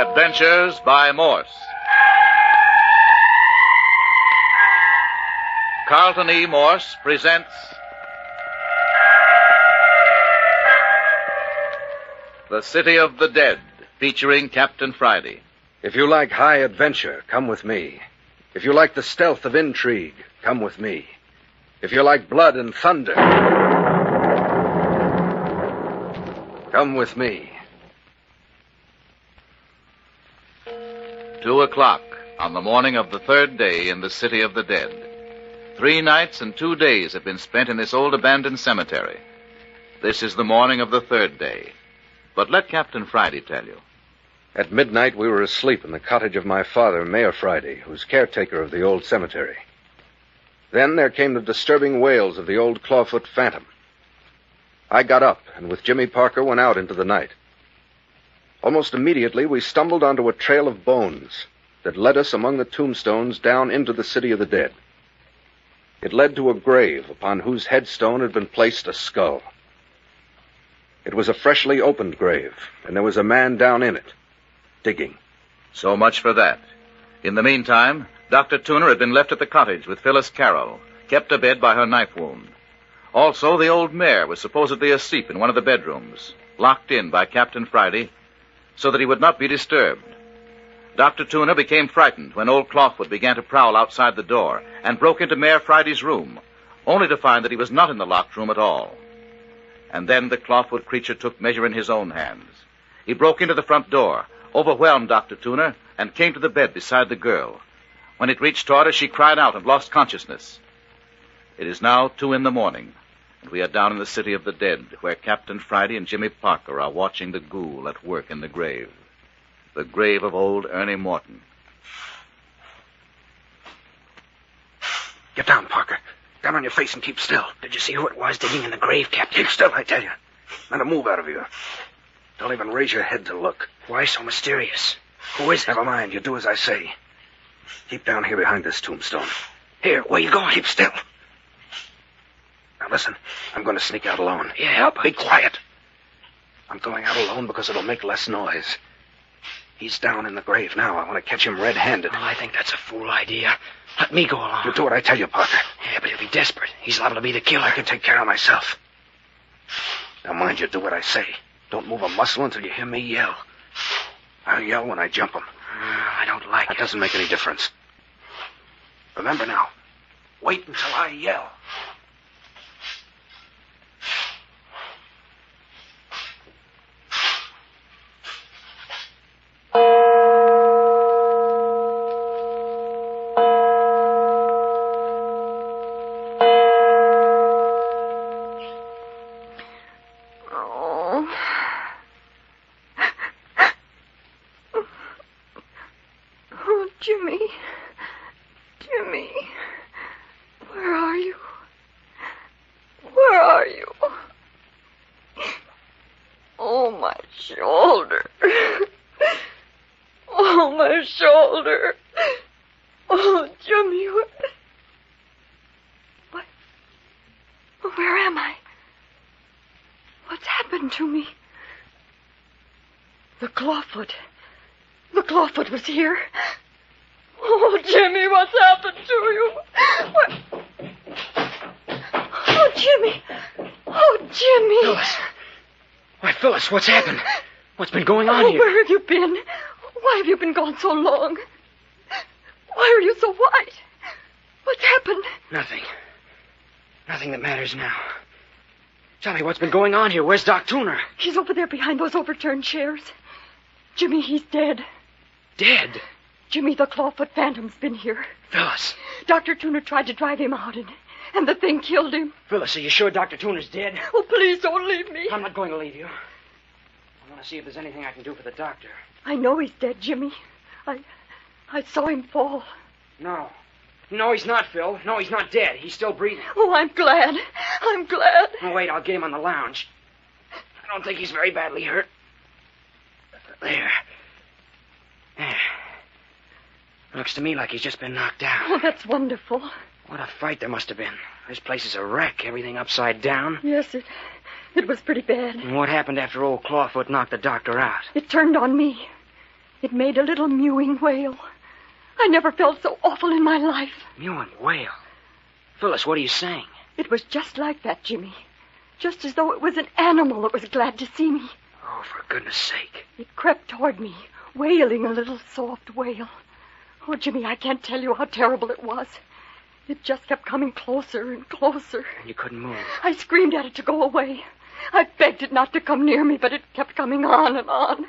Adventures by Morse. Carlton E. Morse presents The City of the Dead, featuring Captain Friday. If you like high adventure, come with me. If you like the stealth of intrigue, come with me. If you like blood and thunder, come with me. 2 o'clock on the morning of the third day in the City of the Dead. 3 nights and 2 days have been spent in this old abandoned cemetery. This is the morning of the third day. But let Captain Friday tell you. At midnight, we were asleep in the cottage of my father, Mayor Friday, who's caretaker of the old cemetery. Then there came the disturbing wails of the old clawfoot phantom. I got up, and with Jimmy Parker went out into the night. Almost immediately, we stumbled onto a trail of bones that led us among the tombstones down into the City of the Dead. It led to a grave upon whose headstone had been placed a skull. It was a freshly opened grave, and there was a man down in it, digging. So much for that. In the meantime, Dr. Tooner had been left at the cottage with Phyllis Carroll, kept abed by her knife wound. Also, the old mare was supposedly asleep in one of the bedrooms, locked in by Captain Friday, so that he would not be disturbed. Dr. Tooner became frightened when old Clawfoot began to prowl outside the door and broke into Mayor Friday's room, only to find that he was not in the locked room at all. And then the Clawfoot creature took measure in his own hands. He broke into the front door, overwhelmed Dr. Tooner, and came to the bed beside the girl. When it reached toward her, she cried out and lost consciousness. It is now 2 a.m, and we are down in the City of the Dead, where Captain Friday and Jimmy Parker are watching the ghoul at work in the grave of old Ernie Morton. Get down, Parker. Down on your face and keep still. Did you see who it was digging in the grave, Captain? Keep still, I tell you. Not a move out of you. Don't even raise your head to look. Why so mysterious? Who is it? Never mind. You do as I say. Keep down here behind this tombstone. Here, where you going? Keep still. Now listen, I'm going to sneak out alone. Yeah, but... Be quiet. I'm going out alone because it'll make less noise. He's down in the grave now. I want to catch him red-handed. Well, I think that's a fool idea. Let me go along. You do what I tell you, Parker. Yeah, but he'll be desperate. He's liable to be the killer. I can take care of myself. Now mind you, do what I say. Don't move a muscle until you hear me yell. I'll yell when I jump him. I don't like That it. doesn't make any difference. Remember now, wait until I yell. Jimmy, where are you? Where are you? Oh, my shoulder. Oh, my shoulder. Oh, Jimmy, what? Where am I? What's happened to me? The Clawfoot. The Clawfoot was here. Oh, Jimmy, what's happened to you? What? Oh, Jimmy. Oh, Jimmy. Phyllis. Why, Phyllis, what's happened? What's been going on here? Where have you been? Why have you been gone so long? Why are you so white? What's happened? Nothing. Nothing that matters now. Tell me, what's been going on here? Where's Doc Tooner? He's over there behind those overturned chairs. Jimmy, he's dead. Dead? Jimmy, the Clawfoot Phantom's been here. Phyllis. Dr. Tooner tried to drive him out, and the thing killed him. Phyllis, are you sure Dr. Tooner's dead? Oh, please don't leave me. I'm not going to leave you. I want to see if there's anything I can do for the doctor. I know he's dead, Jimmy. I saw him fall. No. No, he's not, Phil. No, he's not dead. He's still breathing. Oh, I'm glad. I'm glad. Oh, wait, I'll get him on the lounge. I don't think he's very badly hurt. There. Looks to me like he's just been knocked out. Oh, that's wonderful. What a fight there must have been. This place is a wreck. Everything upside down. Yes, it was pretty bad. And what happened after old Clawfoot knocked the doctor out? It turned on me. It made a little mewing wail. I never felt so awful in my life. Mewing wail? Phyllis, what are you saying? It was just like that, Jimmy. Just as though it was an animal that was glad to see me. Oh, for goodness sake. It crept toward me, wailing a little soft wail. Oh, Jimmy, I can't tell you how terrible it was. It just kept coming closer and closer. And you couldn't move. I screamed at it to go away. I begged it not to come near me, but it kept coming on and on.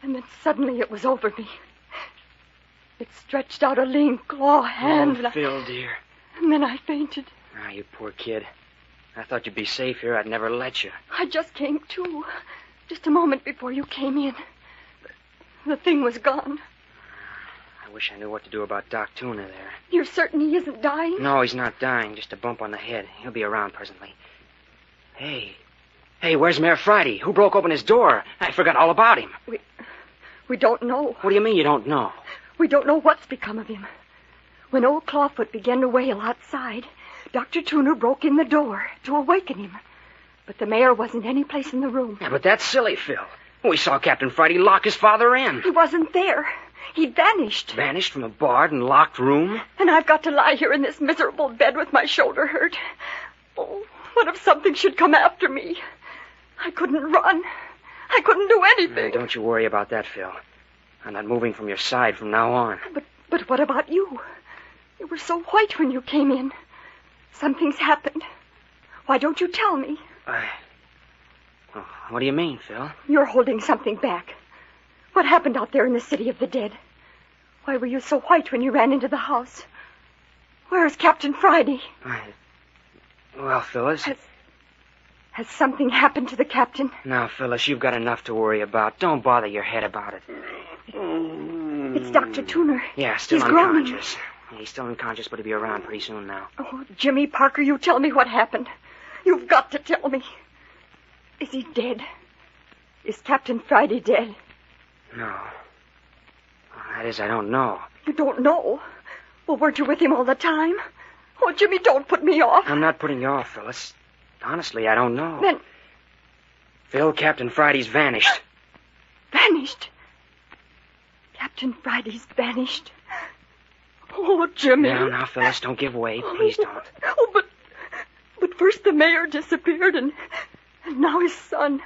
And then suddenly it was over me. It stretched out a lean claw hand. Oh, Phil, dear. And then I fainted. Ah, you poor kid. I thought you'd be safe here. I'd never let you. I just came to. Just a moment before you came in. The thing was gone. I wish I knew what to do about Doc Tuna there. You're certain he isn't dying? No, he's not dying. Just a bump on the head. He'll be around presently. Hey, where's Mayor Friday? Who broke open his door? I forgot all about him. We don't know. What do you mean you don't know? We don't know what's become of him. When old Clawfoot began to wail outside, Dr. Tooner broke in the door to awaken him. But the mayor wasn't any place in the room. Yeah, but that's silly, Phil. We saw Captain Friday lock his father in. He wasn't there. He'd vanished. Vanished from a barred and locked room? And I've got to lie here in this miserable bed with my shoulder hurt. Oh, what if something should come after me? I couldn't run. I couldn't do anything. Don't you worry about that, Phil. I'm not moving from your side from now on. But what about you? You were so white when you came in. Something's happened. Why don't you tell me? Oh, what do you mean, Phil? You're holding something back. What happened out there in the city of the dead? Why were you so white when you ran into the house? Where is Captain Friday? Well, Phyllis... Has something happened to the captain? Now, Phyllis, you've got enough to worry about. Don't bother your head about it. It's Dr. Tooner. Yeah, still He's unconscious. groaning. He's still unconscious, but he'll be around pretty soon now. Oh, Jimmy Parker, you tell me what happened. You've got to tell me. Is he dead? Is Captain Friday dead? No. That is, I don't know. You don't know? Well, weren't you with him all the time? Oh, Jimmy, don't put me off. I'm not putting you off, Phyllis. Honestly, I don't know. Then... Phil, Captain Friday's vanished. Vanished? Captain Friday's vanished. Oh, Jimmy. Now, Phyllis, don't give way. Please don't. Oh, but first the mayor disappeared, and now his son.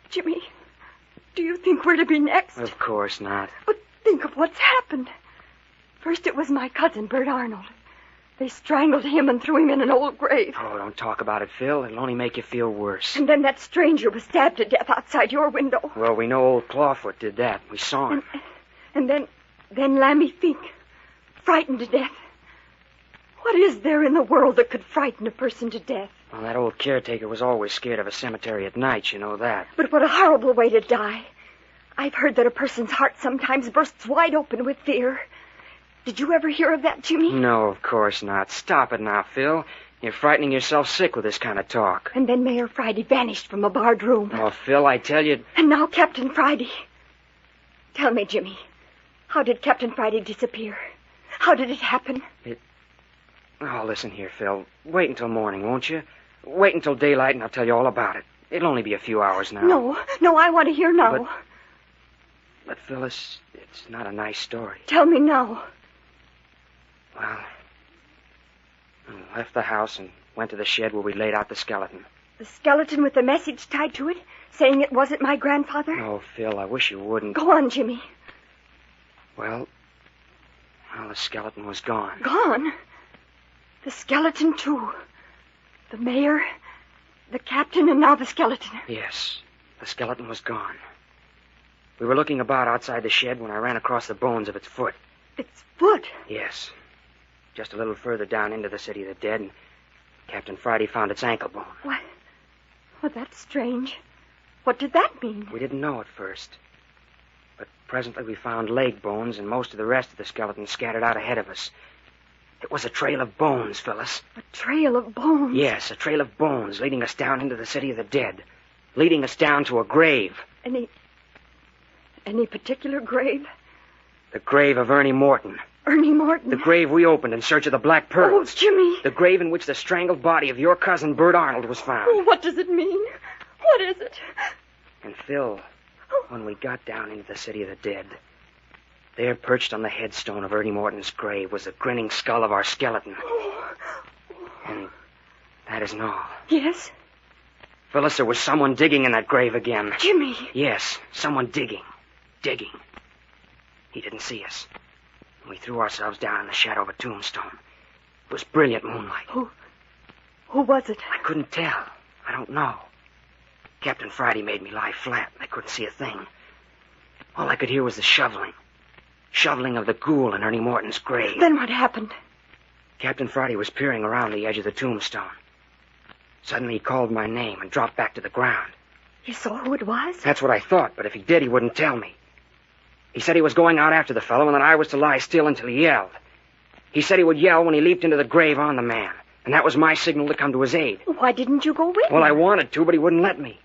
Jimmy, do you think we're to be next? Of course not. But think of what's happened. First it was my cousin, Bert Arnold. They strangled him and threw him in an old grave. Oh, don't talk about it, Phil. It'll only make you feel worse. And then that stranger was stabbed to death outside your window. Well, we know old Clawfoot did that. We saw him. And then Lammy Fink, frightened to death. What is there in the world that could frighten a person to death? Well, that old caretaker was always scared of a cemetery at night, you know that. But what a horrible way to die. I've heard that a person's heart sometimes bursts wide open with fear. Did you ever hear of that, Jimmy? No, of course not. Stop it now, Phil. You're frightening yourself sick with this kind of talk. And then Mayor Friday vanished from a barred room. Oh, Phil, I tell you... And now Captain Friday. Tell me, Jimmy, how did Captain Friday disappear? How did it happen? Oh, listen here, Phil. Wait until morning, won't you? Wait until daylight and I'll tell you all about it. It'll only be a few hours now. No, I want to hear now. But Phyllis, it's not a nice story. Tell me now. Well, I left the house and went to the shed where we laid out the skeleton. The skeleton with the message tied to it, saying it wasn't my grandfather? Oh, Phil, I wish you wouldn't. Go on, Jimmy. Well, the skeleton was gone. Gone? The skeleton, too. The mayor, the captain, and now the skeleton. Yes, the skeleton was gone. We were looking about outside the shed when I ran across the bones of its foot. Its foot? Yes. Just a little further down into the city of the dead, and Captain Friday found its ankle bone. What? Well, that's strange. What did that mean? We didn't know at first. But presently we found leg bones and most of the rest of the skeleton scattered out ahead of us. It was a trail of bones, Phyllis. A trail of bones? Yes, a trail of bones leading us down into the city of the dead. Leading us down to a grave. Any particular grave? The grave of Ernie Morton. Ernie Morton? The grave we opened in search of the Black Pearls. Oh, Jimmy. The grave in which the strangled body of your cousin, Bert Arnold, was found. Oh, what does it mean? What is it? And Phil, When we got down into the city of the dead, there, perched on the headstone of Ernie Morton's grave, was the grinning skull of our skeleton. And that isn't all. Yes? Phyllis, there was someone digging in that grave again. Jimmy. Yes, someone digging. Digging. He didn't see us. We threw ourselves down in the shadow of a tombstone. It was brilliant moonlight. Who was it? I couldn't tell. I don't know. Captain Friday made me lie flat. I couldn't see a thing. All I could hear was the shoveling. Shoveling of the ghoul in Ernie Morton's grave. Then what happened? Captain Friday was peering around the edge of the tombstone. Suddenly he called my name and dropped back to the ground. You saw who it was? That's what I thought, but if he did, he wouldn't tell me. He said he was going out after the fellow and that I was to lie still until he yelled. He said he would yell when he leaped into the grave on the man, and that was my signal to come to his aid. Why didn't you go with him? Well, I wanted to, but he wouldn't let me.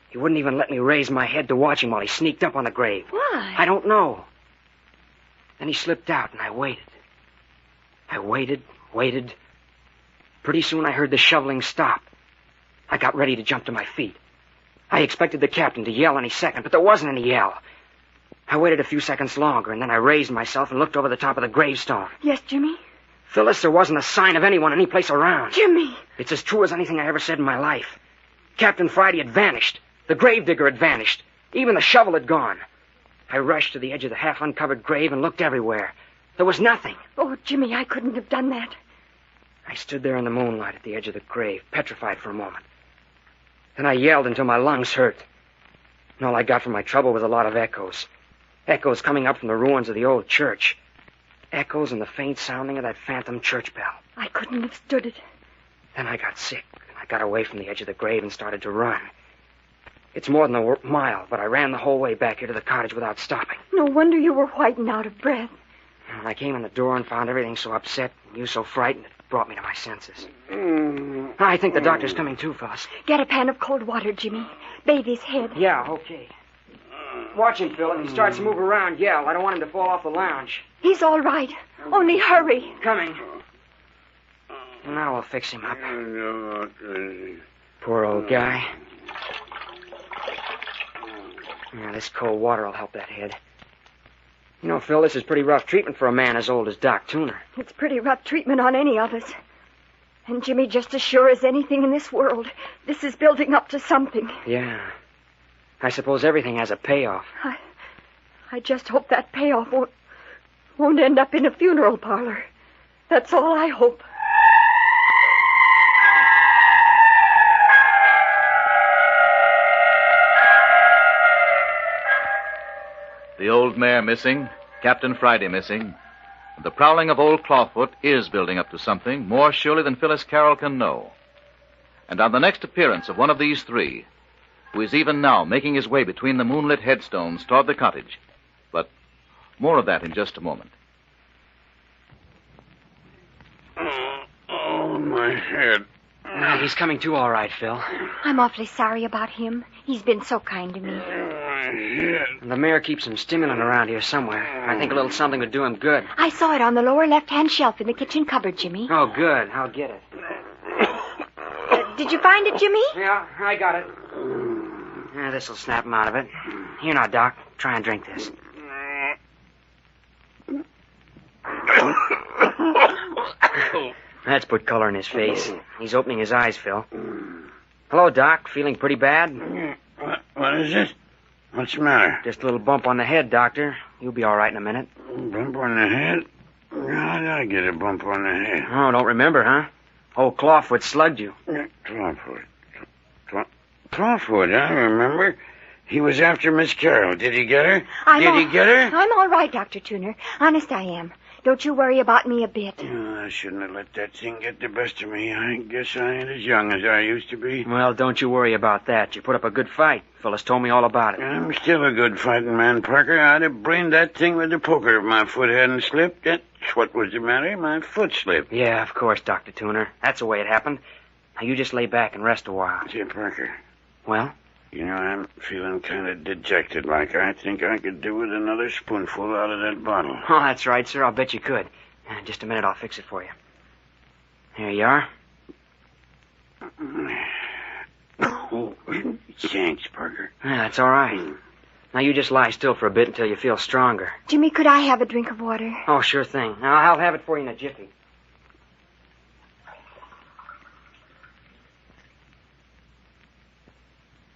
He wouldn't even let me raise my head to watch him while he sneaked up on the grave. Why? I don't know. Then he slipped out, and I waited. I waited. Pretty soon I heard the shoveling stop. I got ready to jump to my feet. I expected the captain to yell any second, but there wasn't any yell. I waited a few seconds longer, and then I raised myself and looked over the top of the gravestone. Yes, Jimmy? Phyllis, there wasn't a sign of anyone any place around. Jimmy! It's as true as anything I ever said in my life. Captain Friday had vanished. The gravedigger had vanished. Even the shovel had gone. I rushed to the edge of the half-uncovered grave and looked everywhere. There was nothing. Oh, Jimmy, I couldn't have done that. I stood there in the moonlight at the edge of the grave, petrified for a moment. Then I yelled until my lungs hurt. And all I got from my trouble was a lot of echoes. Echoes coming up from the ruins of the old church. Echoes and the faint sounding of that phantom church bell. I couldn't have stood it. Then I got sick, and I got away from the edge of the grave and started to run. It's more than a mile, but I ran the whole way back here to the cottage without stopping. No wonder you were white and out of breath. When I came in the door and found everything so upset and you so frightened, it brought me to my senses. I think the doctor's coming too, Phyllis. Get a pan of cold water, Jimmy. Bathe his head. Yeah, okay. Watch him, Phil. If he starts to move around, yell. I don't want him to fall off the lounge. He's all right. Only hurry. Coming. Now we'll fix him up. Poor old guy. Yeah, this cold water will help that head. You know, Phil, this is pretty rough treatment for a man as old as Doc Tuner. It's pretty rough treatment on any of us. And, Jimmy, just as sure as anything in this world, this is building up to something. Yeah. I suppose everything has a payoff. I just hope that payoff won't end up in a funeral parlor. That's all I hope. The old mare missing, Captain Friday missing. The prowling of old Clawfoot is building up to something more surely than Phyllis Carroll can know. And on the next appearance of one of these three, who is even now making his way between the moonlit headstones toward the cottage. But more of that in just a moment. Oh, my head. He's coming to all right, Phil. I'm awfully sorry about him. He's been so kind to me. The mayor keeps some stimulant around here somewhere. I think a little something would do him good. I saw it on the lower left-hand shelf in the kitchen cupboard, Jimmy. Oh, good. I'll get it. Did you find it, Jimmy? Yeah, I got it. This'll snap him out of it. Here now, Doc. Try and drink this. That's put color in his face. He's opening his eyes, Phil. Hello, Doc. Feeling pretty bad? What is it? What's the matter? Just a little bump on the head, Doctor. You'll be all right in a minute. Bump on the head? How did I get a bump on the head? Oh, don't remember, huh? Old Clawfoot slugged you. Clawfoot. Clawfoot, I remember. He was after Miss Carroll. Did he get her? Did he get her? I'm all right, Dr. Tuner. Honest, I am. Don't you worry about me a bit. Oh, I shouldn't have let that thing get the best of me. I guess I ain't as young as I used to be. Well, don't you worry about that. You put up a good fight. Phyllis told me all about it. I'm still a good fighting man, Parker. I'd have brained that thing with the poker if my foot hadn't slipped. That's what was the matter. My foot slipped. Yeah, of course, Dr. Tuner. That's the way it happened. Now, you just lay back and rest a while. Say, Parker. Well? You know, I'm feeling kind of dejected like. I think I could do with another spoonful out of that bottle. Oh, that's right, sir. I'll bet you could. In just a minute, I'll fix it for you. Here you are. Oh, thanks, Parker. Yeah, that's all right. Now you just lie still for a bit until you feel stronger. Jimmy, could I have a drink of water? Oh, sure thing. Now, I'll have it for you in a jiffy.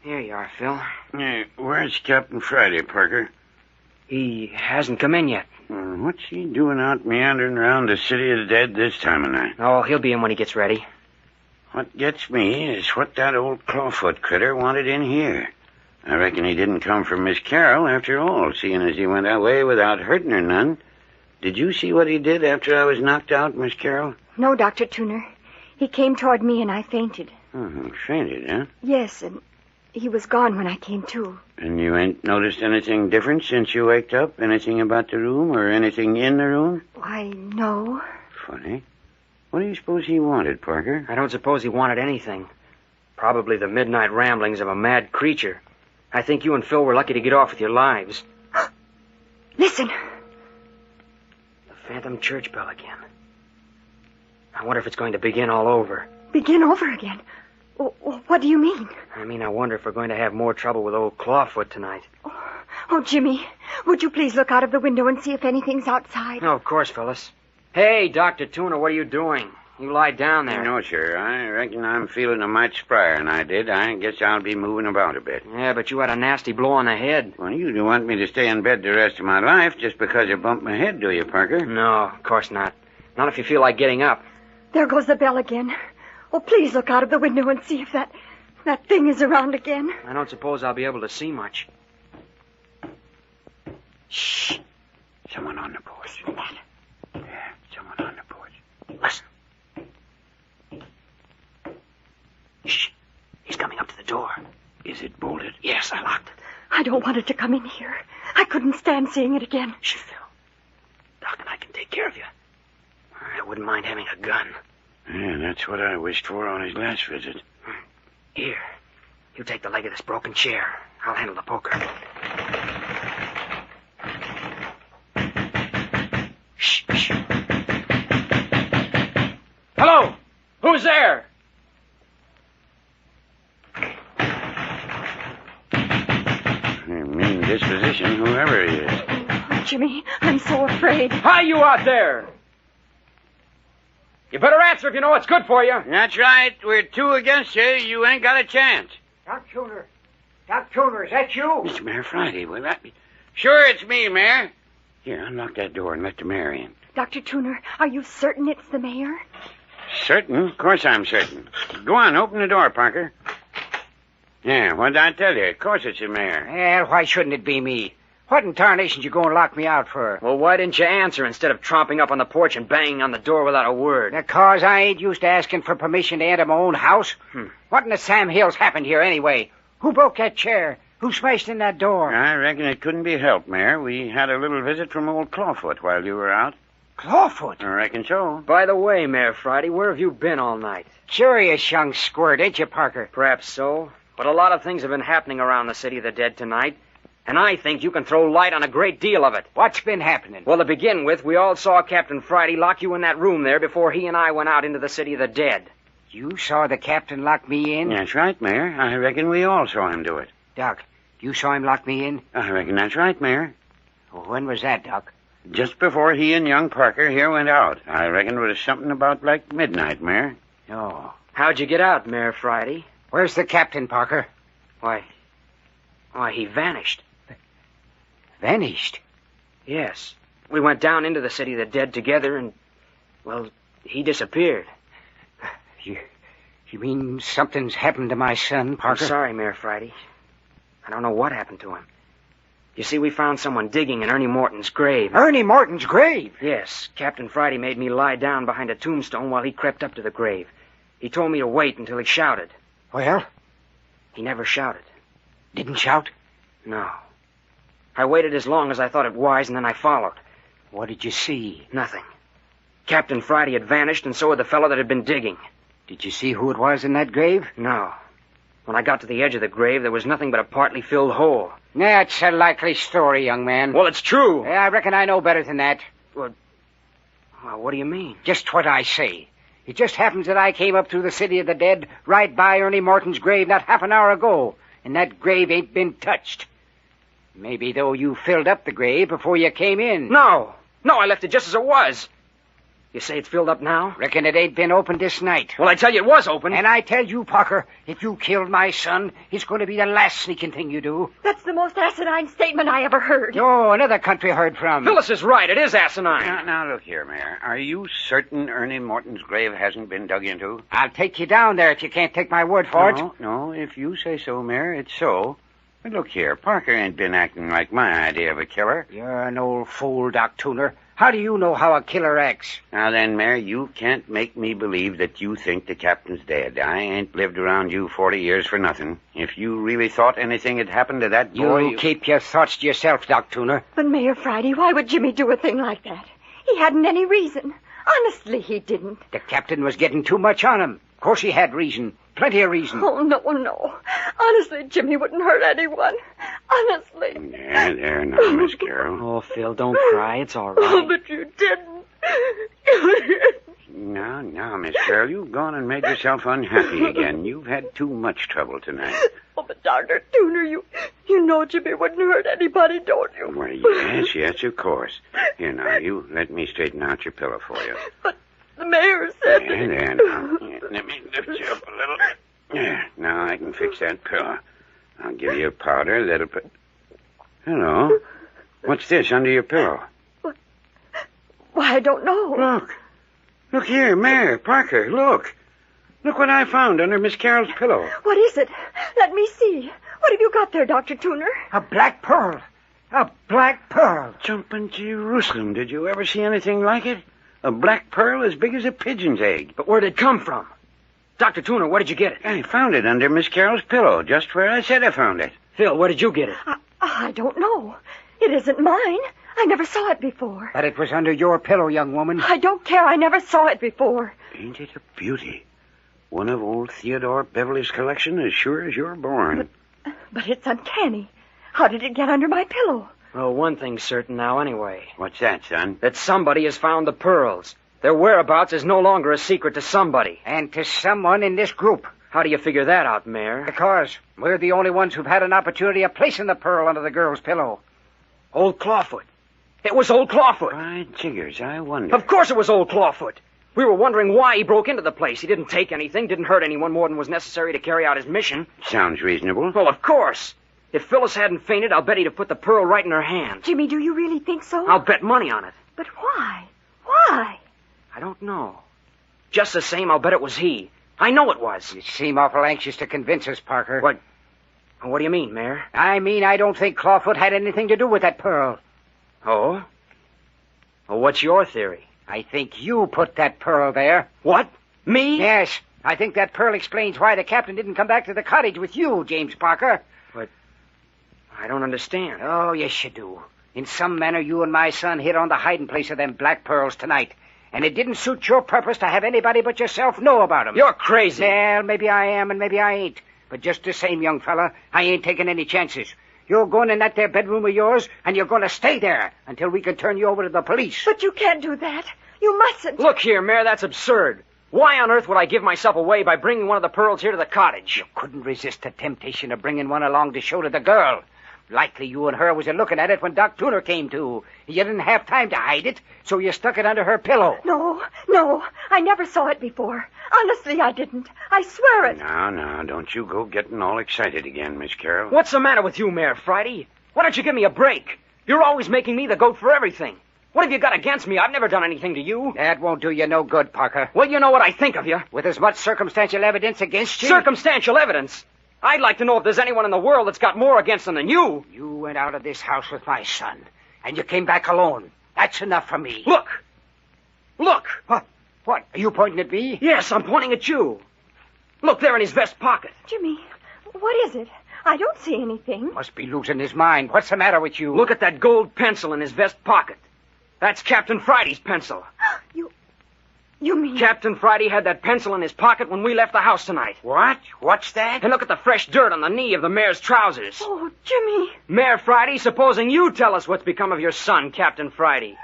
Here you are, Phil. Where's Captain Friday, Parker? He hasn't come in yet. What's he doing out meandering around the city of the dead this time of night? Oh, he'll be in when he gets ready. What gets me is what that old clawfoot critter wanted in here. I reckon he didn't come from Miss Carroll after all, seeing as he went away without hurting her none. Did you see what he did after I was knocked out, Miss Carroll? No, Dr. Tuner. He came toward me and I fainted. Fainted, huh? Yes, and he was gone when I came to. And you ain't noticed anything different since you waked up? Anything about the room or anything in the room? Why, no. Funny. What do you suppose he wanted, Parker? I don't suppose he wanted anything. Probably the midnight ramblings of a mad creature. I think you and Phil were lucky to get off with your lives. Listen. The phantom church bell again. I wonder if it's going to begin all over. Begin over again? What do you mean? I mean, I wonder if we're going to have more trouble with old Clawfoot tonight. Oh, Jimmy, would you please look out of the window and see if anything's outside? Oh, of course, Phyllis. Hey, Dr. Tuner, what are you doing? You lie down there. No, sir. I reckon I'm feeling a mite sprier than I did. I guess I'll be moving about a bit. Yeah, but you had a nasty blow on the head. Well, you don't want me to stay in bed the rest of my life just because I bumped my head, do you, Parker? No, of course not. Not if you feel like getting up. There goes the bell again. Oh, please look out of the window and see if that thing is around again. I don't suppose I'll be able to see much. Shh. Someone on the porch. Listen to that. Yeah, someone on the porch. Listen. Shh. He's coming up to the door. Is it bolted? Yes, I locked it. I don't want it to come in here. I couldn't stand seeing it again. Shh, Phil. Doc and I can take care of you. I wouldn't mind having a gun. Yeah, that's what I wished for on his last visit. Here. You take the leg of this broken chair. I'll handle the poker. Shh, shh. Hello! Who's there? Mean disposition, whoever he is. Oh, Jimmy, I'm so afraid. Hi, you out there! You better answer if you know what's good for you. That's right. We're two against you. You ain't got a chance. Doc Tuner. Doc Tuner, is that you? It's Mayor Friday. Will that be? Sure, it's me, Mayor. Here, unlock that door and let the mayor in. Dr. Tuner, are you certain it's the mayor? Certain? Of course I'm certain. Go on, open the door, Parker. Yeah, what did I tell you? Of course it's the mayor. Well, why shouldn't it be me? What in tarnation you going to lock me out for? Well, why didn't you answer instead of tromping up on the porch and banging on the door without a word? Because I ain't used to asking for permission to enter my own house. What in the Sam Hills happened here anyway? Who broke that chair? Who smashed in that door? I reckon it couldn't be helped, Mayor. We had a little visit from old Clawfoot while you were out. Clawfoot? I reckon so. By the way, Mayor Friday, where have you been all night? Curious young squirt, ain't you, Parker? Perhaps so, but a lot of things have been happening around the city of the dead tonight, and I think you can throw light on a great deal of it. What's been happening? Well, to begin with, we all saw Captain Friday lock you in that room there before he and I went out into the city of the dead. You saw the captain lock me in? That's right, Mayor. I reckon we all saw him do it. Doc, you saw him lock me in? I reckon that's right, Mayor. Well, when was that, Doc? Just before he and young Parker here went out. I reckon it was something about like midnight, Mayor. Oh. How'd you get out, Mayor Friday? Where's the captain, Parker? Why, he vanished. Vanished? Yes. We went down into the city of the dead together and, well, he disappeared. You mean something's happened to my son, Parker? I'm sorry, Mayor Friday. I don't know what happened to him. You see, we found someone digging in Ernie Morton's grave. Ernie Morton's grave? Yes. Captain Friday made me lie down behind a tombstone while he crept up to the grave. He told me to wait until he shouted. Well? He never shouted. Didn't shout? No. I waited as long as I thought it wise, and then I followed. What did you see? Nothing. Captain Friday had vanished, and so had the fellow that had been digging. Did you see who it was in that grave? No. When I got to the edge of the grave, there was nothing but a partly filled hole. That's a likely story, young man. Well, it's true. Yeah, I reckon I know better than that. Well, what do you mean? Just what I say. It just happens that I came up through the city of the dead right by Ernie Morton's grave not half an hour ago, and that grave ain't been touched. Maybe, though, you filled up the grave before you came in. No, I left it just as it was. You say it's filled up now? Reckon it ain't been opened this night. Well, I tell you it was open. And I tell you, Parker, if you killed my son, it's going to be the last sneaking thing you do. That's the most asinine statement I ever heard. Oh, another country heard from. Phyllis is right. It is asinine. Now, look here, Mayor. Are you certain Ernie Morton's grave hasn't been dug into? I'll take you down there if you can't take my word for it. No, if you say so, Mayor, it's so. But look here, Parker ain't been acting like my idea of a killer. You're an old fool, Doc Tuner. How do you know how a killer acts? Now then, Mayor, you can't make me believe that you think the captain's dead. I ain't lived around you 40 years for nothing. If you really thought anything had happened to that boy... You keep your thoughts to yourself, Doc Tuner. But Mayor Friday, why would Jimmy do a thing like that? He hadn't any reason. Honestly, he didn't. The captain was getting too much on him. Of course he had reason. Plenty of reason. Oh, no. Honestly, Jimmy wouldn't hurt anyone. Honestly. There now, Miss Carroll. Oh, Phil, don't cry. It's all right. Oh, but you didn't. Now, Miss Carroll, you've gone and made yourself unhappy again. You've had too much trouble tonight. Oh, but Dr. Tuner, you know Jimmy wouldn't hurt anybody, don't you? Well, yes, of course. Here, now, you let me straighten out your pillow for you. But the mayor said... There now. Let me lift you up a little. There, now I can fix that pillow. I'll give you a powder that'll put... Hello. What's this under your pillow? Why, I don't know. Look here, Mayor, Parker, look. Look what I found under Miss Carroll's pillow. What is it? Let me see. What have you got there, Dr. Tuner? A black pearl. A black pearl. Jumping Jerusalem. Did you ever see anything like it? A black pearl as big as a pigeon's egg. But where'd it come from? Dr. Tuner, where did you get it? I found it under Miss Carroll's pillow, just where I said I found it. Phil, where did you get it? I don't know. It isn't mine. I never saw it before. But it was under your pillow, young woman. I don't care. I never saw it before. Ain't it a beauty? One of old Theodore Beverly's collection, as sure as you're born. But it's uncanny. How did it get under my pillow? Well, one thing's certain now anyway. What's that, son? That somebody has found the pearls. Their whereabouts is no longer a secret to somebody. And to someone in this group. How do you figure that out, Mayor? Because we're the only ones who've had an opportunity of placing the pearl under the girl's pillow. Old Clawfoot. It was old Clawfoot. By jiggers, I wonder. Of course it was old Clawfoot. We were wondering why he broke into the place. He didn't take anything, didn't hurt anyone more than was necessary to carry out his mission. Sounds reasonable. Well, of course. If Phyllis hadn't fainted, I'll bet he'd have put the pearl right in her hand. Jimmy, do you really think so? I'll bet money on it. But why? Why? I don't know. Just the same, I'll bet it was he. I know it was. You seem awful anxious to convince us, Parker. What do you mean, Mayor? I mean, I don't think Clawfoot had anything to do with that pearl. Oh? Well, what's your theory? I think you put that pearl there. What? Me? Yes. I think that pearl explains why the captain didn't come back to the cottage with you, James Parker. But I don't understand. Oh, yes, you do. In some manner, you and my son hit on the hiding place of them black pearls tonight. And it didn't suit your purpose to have anybody but yourself know about 'em. You're crazy. Well, maybe I am and maybe I ain't. But just the same, young fella, I ain't taking any chances. You're going in that there bedroom of yours, and you're going to stay there until we can turn you over to the police. But you can't do that. You mustn't. Look here, Mayor, that's absurd. Why on earth would I give myself away by bringing one of the pearls here to the cottage? You couldn't resist the temptation of bringing one along to show to the girl. Likely you and her was looking at it when Doc Tuner came to. You didn't have time to hide it, so you stuck it under her pillow. No. I never saw it before. Honestly, I didn't. I swear it. Now, don't you go getting all excited again, Miss Carroll. What's the matter with you, Mayor Friday? Why don't you give me a break? You're always making me the goat for everything. What have you got against me? I've never done anything to you. That won't do you no good, Parker. Well, you know what I think of you. With as much circumstantial evidence against you... Circumstantial evidence? I'd like to know if there's anyone in the world that's got more against them than you. You went out of this house with my son, and you came back alone. That's enough for me. Look! What? Are you pointing at me? Yes, I'm pointing at you. Look there in his vest pocket. Jimmy, what is it? I don't see anything. Must be losing his mind. What's the matter with you? Look at that gold pencil in his vest pocket. That's Captain Friday's pencil. You mean... Captain Friday had that pencil in his pocket when we left the house tonight. What? What's that? And look at the fresh dirt on the knee of the mayor's trousers. Oh, Jimmy. Mayor Friday, supposing you tell us what's become of your son, Captain Friday.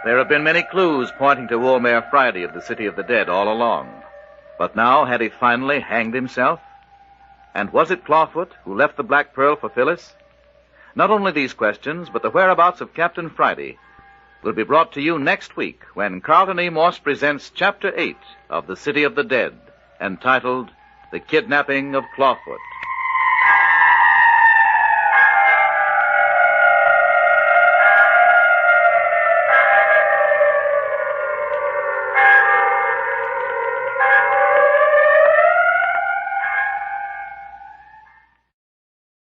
There have been many clues pointing to old Mayor Friday of the City of the Dead all along. But now, had he finally hanged himself? And was it Clawfoot who left the Black Pearl for Phyllis? Not only these questions, but the whereabouts of Captain Friday will be brought to you next week when Carlton E. Morse presents Chapter 8 of The City of the Dead, entitled The Kidnapping of Clawfoot.